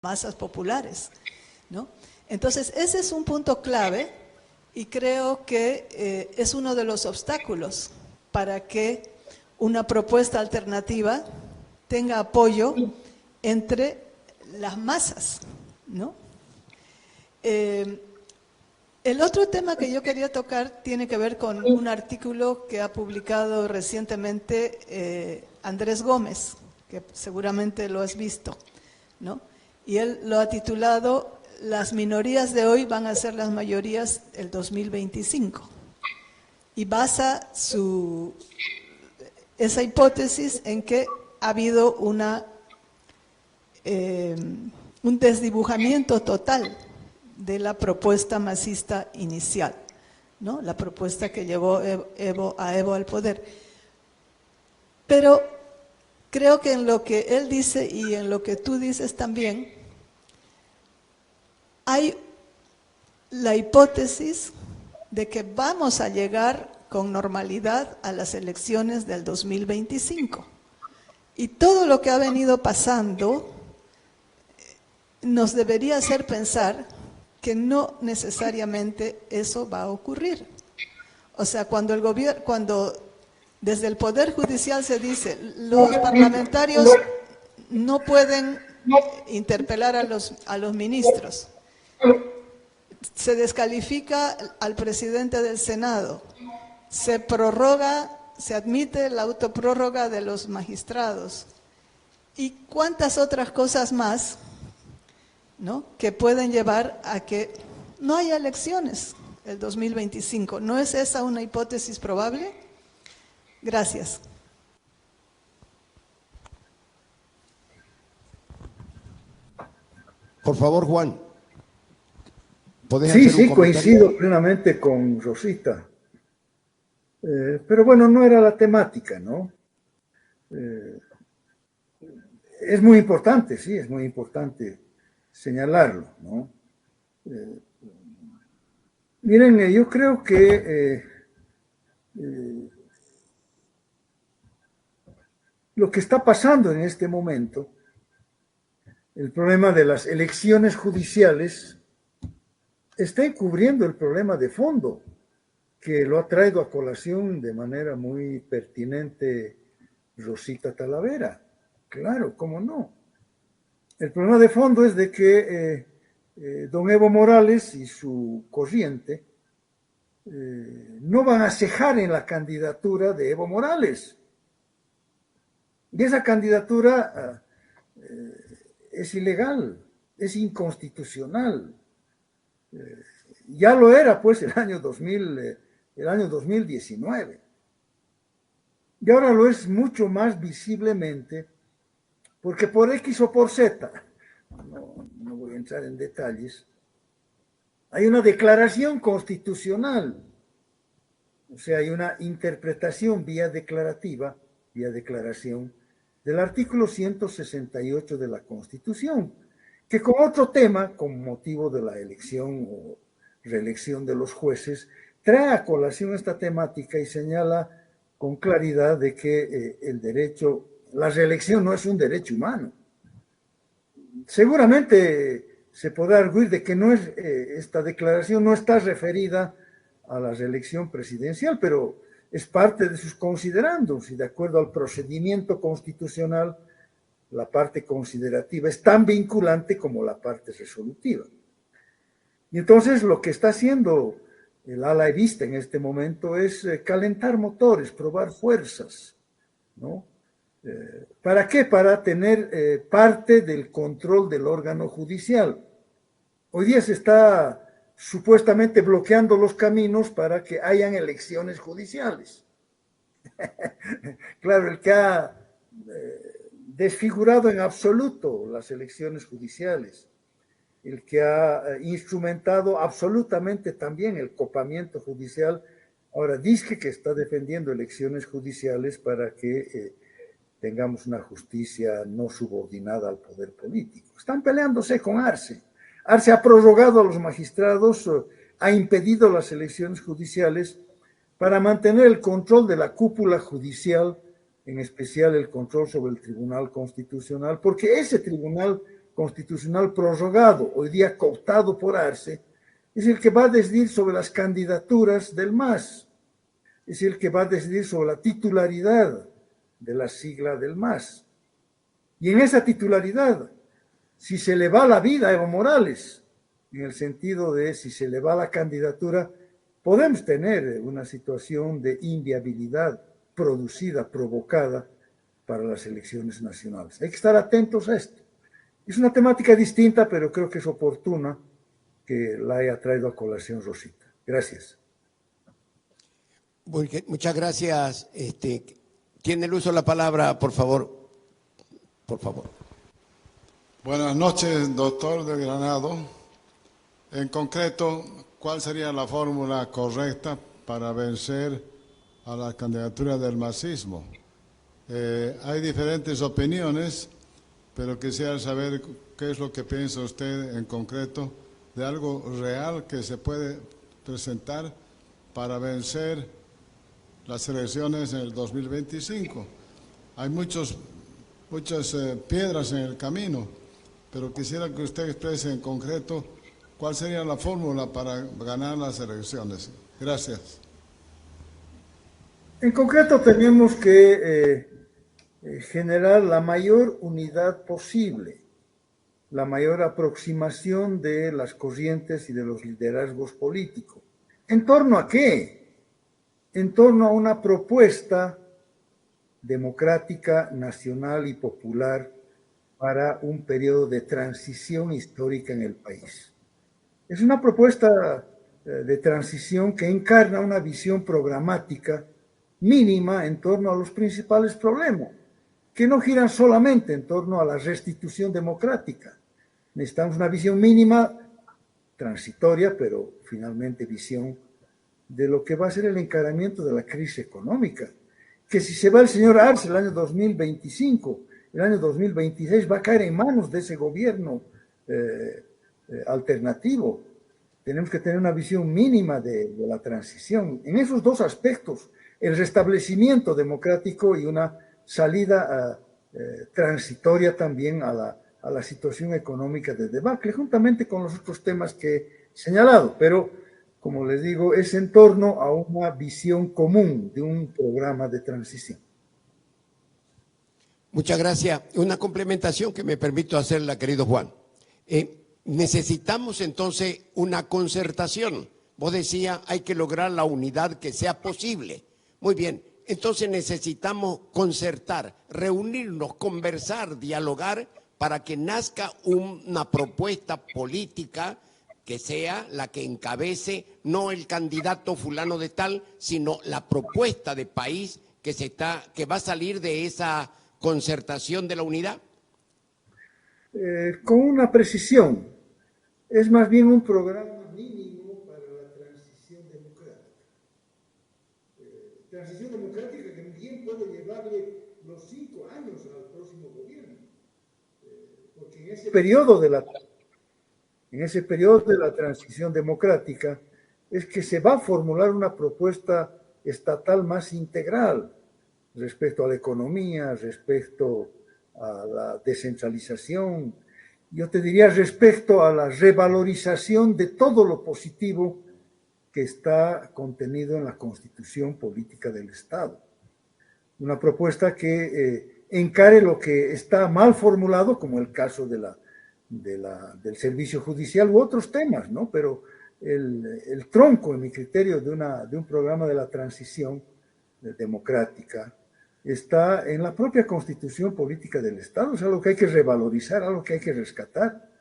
masas populares, ¿no? Entonces, ese es un punto clave y creo que es uno de los obstáculos para que una propuesta alternativa tenga apoyo entre las masas, ¿no? El otro tema que yo quería tocar tiene que ver con un artículo que ha publicado recientemente Andrés Gómez, que seguramente lo has visto, ¿no? Y él lo ha titulado "Las minorías de hoy van a ser las mayorías el 2025". Y basa esa hipótesis en que ha habido un desdibujamiento total de la propuesta masista inicial, ¿no? La propuesta que llevó a Evo al poder. Pero creo que en lo que él dice y en lo que tú dices también, hay la hipótesis de que vamos a llegar con normalidad a las elecciones del 2025. Y todo lo que ha venido pasando nos debería hacer pensar que no necesariamente eso va a ocurrir. O sea, cuando el gobierno, desde el Poder Judicial se dice los parlamentarios no pueden interpelar a los ministros, se descalifica al presidente del Senado, se prorroga, se admite la autoprórroga de los magistrados y cuántas otras cosas más, ¿no?, que pueden llevar a que no haya elecciones el 2025. ¿No es esa una hipótesis probable? Gracias. Por favor, Juan. Sí, coincido plenamente con Rosita. Pero bueno, no era la temática, ¿no? Es muy importante, sí, es muy importante señalarlo, ¿no? Miren, yo creo que lo que está pasando en este momento, el problema de las elecciones judiciales, está encubriendo el problema de fondo, que lo ha traído a colación de manera muy pertinente Rosita Talavera. Claro, cómo no. El problema de fondo es de que don Evo Morales y su corriente no van a cejar en la candidatura de Evo Morales. Y esa candidatura es ilegal, es inconstitucional. Ya lo era, pues, el año 2019. Y ahora lo es mucho más visiblemente, porque por X o por Z, no voy a entrar en detalles, hay una declaración constitucional. O sea, hay una interpretación vía declarativa, vía declaración, del artículo 168 de la Constitución, que con otro tema, con motivo de la elección o reelección de los jueces, trae a colación esta temática y señala con claridad de que el derecho, la reelección no es un derecho humano. Seguramente se podrá arguir de que no es, esta declaración no está referida a la reelección presidencial, pero es parte de sus considerandos y de acuerdo al procedimiento constitucional, la parte considerativa es tan vinculante como la parte resolutiva. Y entonces lo que está haciendo el ala evista en este momento es calentar motores, probar fuerzas, ¿no? ¿Para qué? Para tener parte del control del órgano judicial. Hoy día se está supuestamente bloqueando los caminos para que hayan elecciones judiciales. Claro, el que ha desfigurado en absoluto las elecciones judiciales, el que ha instrumentado absolutamente también el copamiento judicial, ahora dice que está defendiendo elecciones judiciales para que tengamos una justicia no subordinada al poder político. Están peleándose con Arce. Arce ha prorrogado a los magistrados, ha impedido las elecciones judiciales para mantener el control de la cúpula judicial, en especial el control sobre el Tribunal Constitucional, porque ese Tribunal constitucional prorrogado, hoy día cooptado por Arce, es el que va a decidir sobre las candidaturas del MAS, es el que va a decidir sobre la titularidad de la sigla del MAS. Y en esa titularidad, si se le va la vida a Evo Morales, en el sentido de si se le va la candidatura, podemos tener una situación de inviabilidad producida, provocada para las elecciones nacionales. Hay que estar atentos a esto. Es una temática distinta, pero creo que es oportuna que la haya traído a colación Rosita. Gracias. Muchas gracias. Tiene el uso de la palabra, por favor. Por favor. Buenas noches, doctor de Granado. En concreto, ¿cuál sería la fórmula correcta para vencer a la candidatura del masismo? Hay diferentes opiniones, pero quisiera saber qué es lo que piensa usted en concreto de algo real que se puede presentar para vencer las elecciones en el 2025. Hay muchas piedras en el camino, pero quisiera que usted exprese en concreto cuál sería la fórmula para ganar las elecciones. Gracias. En concreto tenemos que generar la mayor unidad posible, la mayor aproximación de las corrientes y de los liderazgos políticos. ¿En torno a qué? En torno a una propuesta democrática, nacional y popular para un periodo de transición histórica en el país. Es una propuesta de transición que encarna una visión programática mínima en torno a los principales problemas, que no giran solamente en torno a la restitución democrática. Necesitamos una visión mínima, transitoria, pero finalmente visión de lo que va a ser el encaramiento de la crisis económica, que si se va el señor Arce el año 2025, el año 2026 va a caer en manos de ese gobierno alternativo. Tenemos que tener una visión mínima de la transición. En esos dos aspectos, el restablecimiento democrático y una salida transitoria también a la situación económica de debacle, juntamente con los otros temas que he señalado. Pero, como les digo, es en torno a una visión común de un programa de transición. Muchas gracias. Una complementación que me permito hacerla, querido Juan. Necesitamos entonces una concertación. Vos decías, hay que lograr la unidad que sea posible. Muy bien, entonces necesitamos concertar, reunirnos, conversar, dialogar para que nazca una propuesta política que sea la que encabece no el candidato fulano de tal, sino la propuesta de país que va a salir de esa concertación de la unidad. Con una precisión, es más bien un programa mínimo para la transición democrática. Transición democrática que bien puede llevarle los 5 años al próximo gobierno, porque en ese periodo de la transición democrática es que se va a formular una propuesta estatal más integral respecto a la economía, respecto a la descentralización, yo te diría respecto a la revalorización de todo lo positivo que está contenido en la Constitución Política del Estado. Una propuesta que encare lo que está mal formulado, como el caso del servicio judicial u otros temas, ¿no? Pero el tronco, en mi criterio, de un programa de la transición democrática está en la propia Constitución Política del Estado. Es algo que hay que revalorizar, algo que hay que rescatar,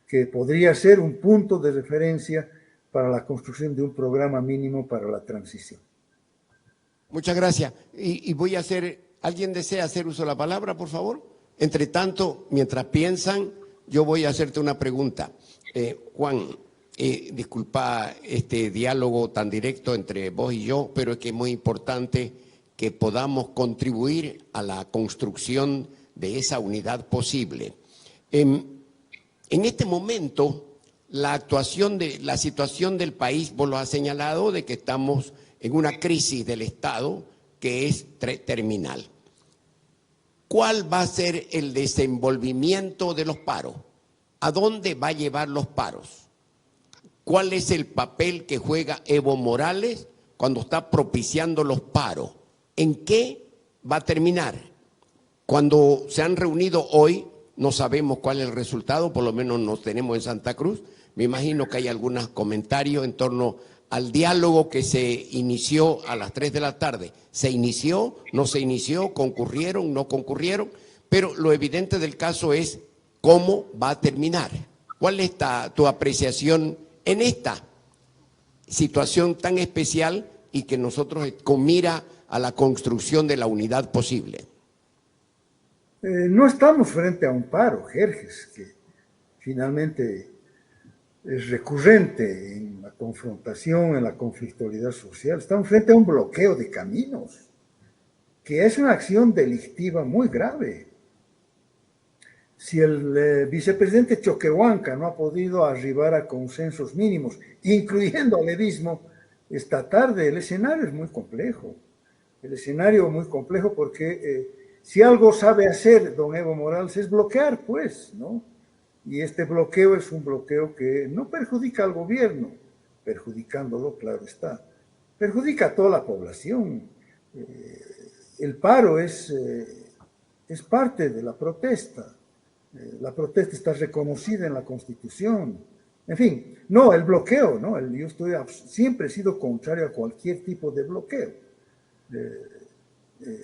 que podría ser un punto de referencia para la construcción de un programa mínimo para la transición. Muchas gracias. Y voy a hacer, ¿alguien desea hacer uso de la palabra, por favor? Entre tanto, mientras piensan, yo voy a hacerte una pregunta. Juan, disculpa este diálogo tan directo entre vos y yo, pero es que es muy importante que podamos contribuir a la construcción de esa unidad posible. En este momento, la situación del país, vos lo has señalado, de que estamos en una crisis del Estado que es terminal. ¿Cuál va a ser el desenvolvimiento de los paros? ¿A dónde va a llevar los paros? ¿Cuál es el papel que juega Evo Morales cuando está propiciando los paros? ¿En qué va a terminar? Cuando se han reunido hoy, no sabemos cuál es el resultado, por lo menos nos tenemos en Santa Cruz. Me imagino que hay algunos comentarios en torno al diálogo que se inició a las 3 de la tarde. ¿Se inició? ¿No se inició? ¿Concurrieron? ¿No concurrieron? Pero lo evidente del caso es cómo va a terminar. ¿Cuál es tu apreciación en esta situación tan especial y que nosotros con mira a la construcción de la unidad posible? No estamos frente a un paro, Jerjes, que finalmente es recurrente en la confrontación, en la conflictualidad social. Estamos frente a un bloqueo de caminos, que es una acción delictiva muy grave. Si el vicepresidente Choquehuanca no ha podido arribar a consensos mínimos, incluyendo al edismo, esta tarde el escenario es muy complejo. El escenario muy complejo porque si algo sabe hacer don Evo Morales es bloquear, pues, ¿no? Y este bloqueo es un bloqueo que no perjudica al gobierno, perjudicándolo, claro está, perjudica a toda la población. El paro es parte de la protesta. La protesta está reconocida en la Constitución. En fin, no, el bloqueo, ¿no? Yo siempre he sido contrario a cualquier tipo de bloqueo.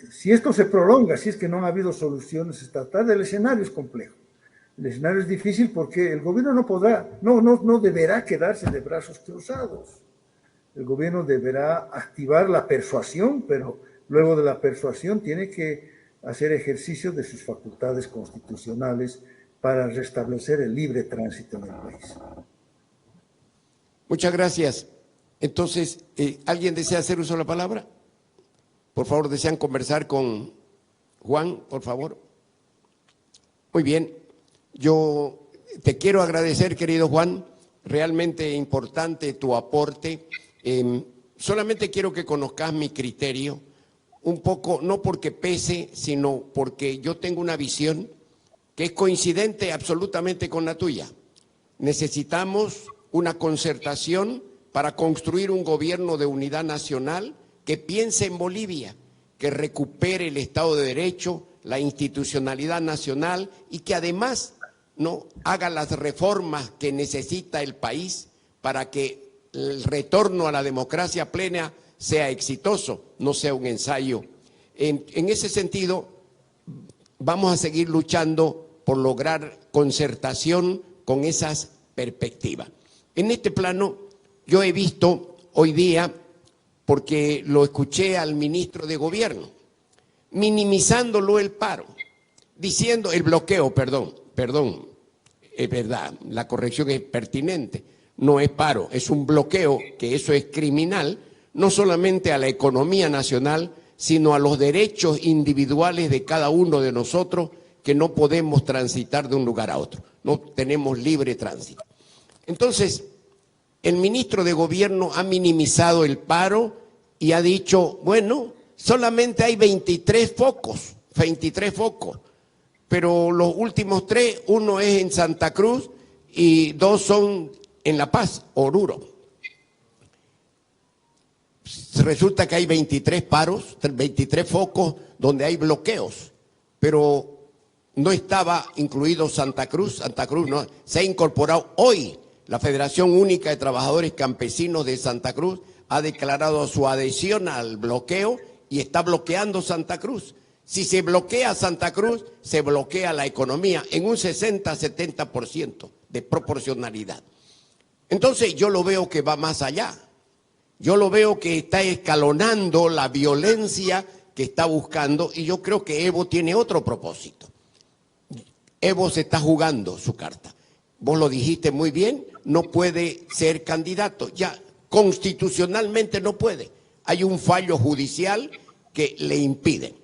Si esto se prolonga, si es que no ha habido soluciones esta tarde, el escenario es complejo. El escenario es difícil porque el gobierno no deberá quedarse de brazos cruzados. El gobierno deberá activar la persuasión, pero luego de la persuasión tiene que hacer ejercicio de sus facultades constitucionales para restablecer el libre tránsito en el país. Muchas gracias. Entonces, ¿alguien desea hacer uso de la palabra? Por favor, ¿desean conversar con Juan, por favor? Muy bien. Yo te quiero agradecer, querido Juan, realmente importante tu aporte. Solamente quiero que conozcas mi criterio, un poco, no porque pese, sino porque yo tengo una visión que es coincidente absolutamente con la tuya. Necesitamos una concertación para construir un gobierno de unidad nacional que piense en Bolivia, que recupere el Estado de Derecho, la institucionalidad nacional y que además no haga las reformas que necesita el país para que el retorno a la democracia plena sea exitoso, no sea un ensayo. En ese sentido, vamos a seguir luchando por lograr concertación con esas perspectivas. En este plano, yo he visto hoy día, porque lo escuché al ministro de Gobierno, minimizándolo el paro, diciendo el bloqueo, perdón, es verdad, la corrección es pertinente, no es paro, es un bloqueo, que eso es criminal, no solamente a la economía nacional, sino a los derechos individuales de cada uno de nosotros, que no podemos transitar de un lugar a otro, no tenemos libre tránsito. Entonces, el ministro de Gobierno ha minimizado el paro y ha dicho, bueno, solamente hay 23 focos, pero los últimos 3, uno es en Santa Cruz y 2 son en La Paz, Oruro. Resulta que hay 23 paros, 23 focos donde hay bloqueos, pero no estaba incluido Santa Cruz no, se ha incorporado hoy. La Federación Única de Trabajadores Campesinos de Santa Cruz ha declarado su adhesión al bloqueo y está bloqueando Santa Cruz. Si se bloquea Santa Cruz, se bloquea la economía en un 60-70% de proporcionalidad. Entonces yo lo veo que va más allá. Yo lo veo que está escalonando la violencia que está buscando y yo creo que Evo tiene otro propósito. Evo se está jugando su carta. Vos lo dijiste muy bien, no puede ser candidato. Ya constitucionalmente no puede. Hay un fallo judicial que le impide.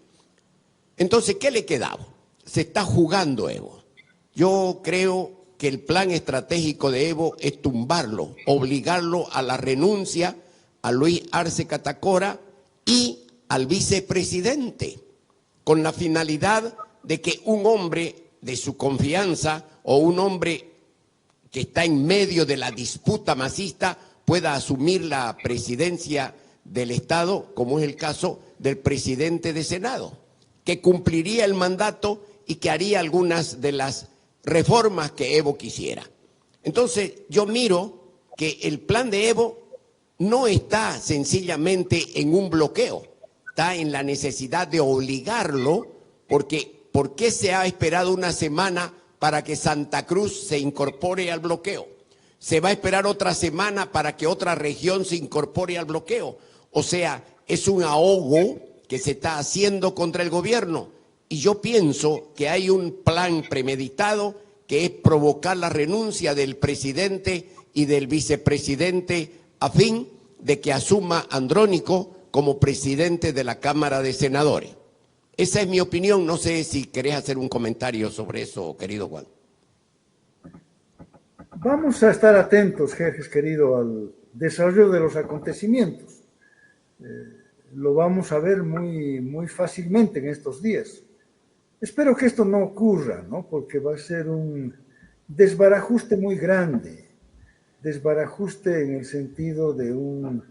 Entonces, ¿qué le quedaba? Se está jugando Evo. Yo creo que el plan estratégico de Evo es tumbarlo, obligarlo a la renuncia a Luis Arce Catacora y al vicepresidente, con la finalidad de que un hombre de su confianza o un hombre que está en medio de la disputa masista, pueda asumir la presidencia del Estado, como es el caso del presidente de Senado, que cumpliría el mandato y que haría algunas de las reformas que Evo quisiera. Entonces, yo miro que el plan de Evo no está sencillamente en un bloqueo, está en la necesidad de obligarlo, porque ¿por qué se ha esperado una semana para que Santa Cruz se incorpore al bloqueo? Se va a esperar otra semana para que otra región se incorpore al bloqueo. O sea, es un ahogo que se está haciendo contra el gobierno. Y yo pienso que hay un plan premeditado que es provocar la renuncia del presidente y del vicepresidente a fin de que asuma Andrónico como presidente de la Cámara de Senadores. Esa es mi opinión. No sé si querés hacer un comentario sobre eso, querido Juan. Vamos a estar atentos, Jerjes, querido, al desarrollo de los acontecimientos. Lo vamos a ver muy fácilmente en estos días. Espero que esto no ocurra, ¿no? Porque va a ser un desbarajuste muy grande, desbarajuste en el sentido de un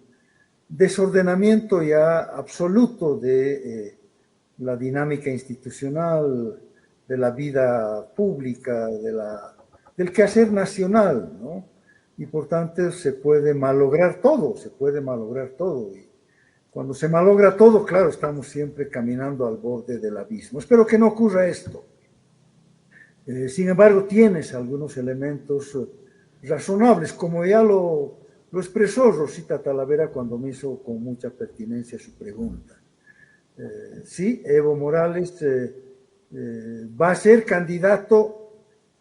desordenamiento ya absoluto de la dinámica institucional, de la vida pública, del quehacer nacional, ¿no? Y por tanto se puede malograr todo, Y cuando se malogra todo, claro, estamos siempre caminando al borde del abismo. Espero que no ocurra esto. Sin embargo, tienes algunos elementos razonables, como ya lo expresó Rosita Talavera cuando me hizo con mucha pertinencia su pregunta. Sí, Evo Morales va a ser candidato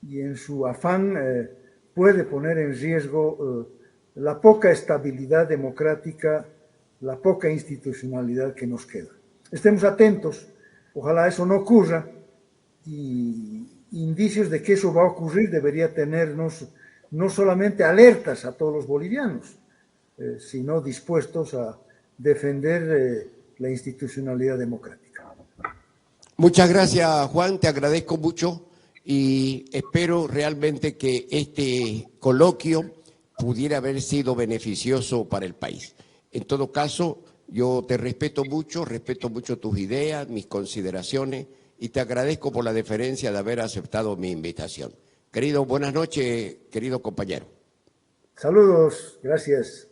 y en su afán puede poner en riesgo la poca estabilidad democrática, la poca institucionalidad que nos queda. Estemos atentos, ojalá eso no ocurra, y indicios de que eso va a ocurrir debería tenernos no solamente alertas a todos los bolivianos, sino dispuestos a defender la institucionalidad democrática. Muchas gracias, Juan, te agradezco mucho y espero realmente que este coloquio pudiera haber sido beneficioso para el país. En todo caso, yo te respeto mucho tus ideas, mis consideraciones y te agradezco por la deferencia de haber aceptado mi invitación. Querido, buenas noches, querido compañero. Saludos, gracias.